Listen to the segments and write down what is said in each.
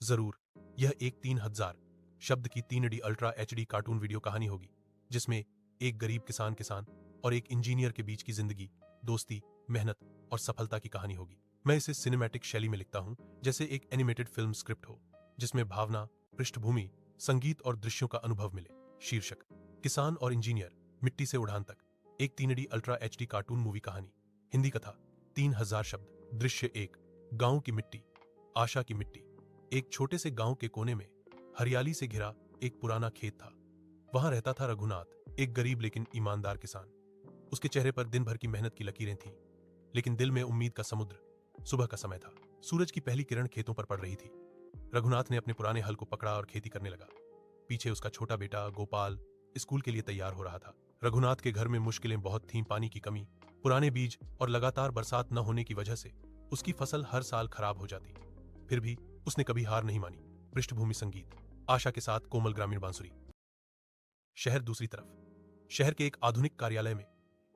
जरूर, यह एक 3000 शब्द की 3D ultra HD cartoon video कहानी होगी, जिसमें एक गरीब किसान और एक इंजीनियर के बीच की जिंदगी, दोस्ती, मेहनत और सफलता की कहानी होगी। मैं इसे सिनेमैटिक शैली में लिखता हूं, जैसे एक एनिमेटेड फिल्म स्क्रिप्ट हो, जिसमें भावना, पृष्ठभूमि, संगीत और दृश्यों का अनुभव मिले। शीर्षक: किसान और इंजीनियर, मिट्टी से उड़ान तक, एक 3D ultra HD cartoon movie कहानी। हिंदी कथा, 3000 शब्द। दृश्य 1: गांव की मिट्टी, आशा की मिट्टी। एक छोटे से गांव के कोने में हरियाली से घिरा एक पुराना खेत था। वहां रहता था रघुनाथ, एक गरीब लेकिन ईमानदार किसान। उसके चेहरे पर दिन भर की मेहनत की लकीरें थीं, लेकिन दिल में उम्मीद का समुद्र। सुबह का समय था, सूरज की पहली किरण खेतों पर पड़ रही थी। रघुनाथ ने अपने पुराने हल को पकड़ा और खेती करने लगा। पीछे उसका छोटा बेटा गोपाल स्कूल के लिए तैयार हो रहा था। रघुनाथ के घर में मुश्किलें बहुत थीं, पानी की कमी, पुराने बीज और लगातार बरसात न होने की वजह से उसकी फसल हर साल खराब हो जाती। फिर भी उसने कभी हार नहीं मानी। पृष्ठभूमि संगीत, आशा के साथ कोमल ग्रामीण बांसुरी। शहर दूसरी तरफ, शहर के एक आधुनिक कार्यालय में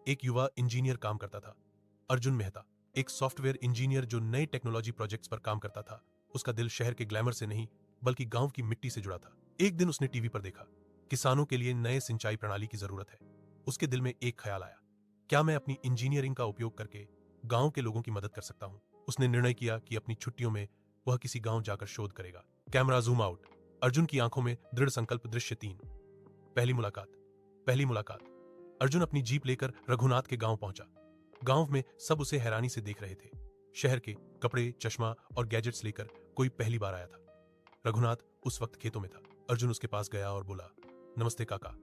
एक युवा इंजीनियर काम करता था। अर्जुन मेहता, एक सॉफ्टवेयर इंजीनियर जो नए टेक्नोलॉजी प्रोजेक्ट्स पर काम करता था। उसका दिल शहर के ग्लैमर से नहीं, बल्कि गांव की मिट्टी से जुड़ा था। एक दिन उसने टीवी पर देखा, किसानों के लिए नए सिंचाई प्रणाली की जरूरत है। उसके दिल में एक ख्याल आया, क्या मैं अपनी इंजीनियरिंग का उपयोग करके गांव के लोगों की मदद कर सकता हूं? उसने निर्णय किया कि अपनी छुट्टियों में वह किसी गांव जाकर शोध करेगा। कैमरा जूम आउट, अर्जुन की आंखों में दृढ़ संकल्प। दृश्य 3: पहली मुलाकात। पहली मुलाकात, अर्जुन अपनी जीप लेकर रघुनाथ के गांव पहुंचा। गांव में सब उसे हैरानी से देख रहे थे। शहर के कपड़े, चश्मा और गैजेट्स लेकर कोई पहली बार आया था। रघुनाथ उस वक्त खेतों में था। अर्जुन उसके पास गया और बोला, नमस्ते काका,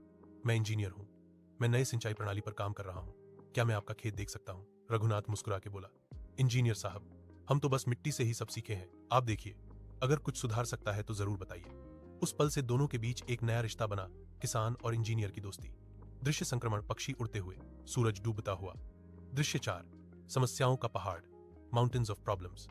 मैं इंजीनियर हूं। मैं नए सिंचाई प्रणाली पर काम कर रहा हूं। क्या मैं आपका खेत देख सकता हूं? रघुनाथ मुस्कुरा के बोला, इंजीनियर साहब, हम तो बस मिट्टी से ही सब सीखे हैं। आप देखिए, अगर कुछ सुधार सकता है तो जरूर बताइए। उस पल से दोनों के बीच एक नया रिश्ता बना, किसान और इंजीनियर की दोस्ती। दृश्य संक्रमण, पक्षी उड़ते हुए, सूरज डूबता हुआ। दृश्य 4: समस्याओं का पहाड़, माउंटेन्स ऑफ प्रॉब्लम्स।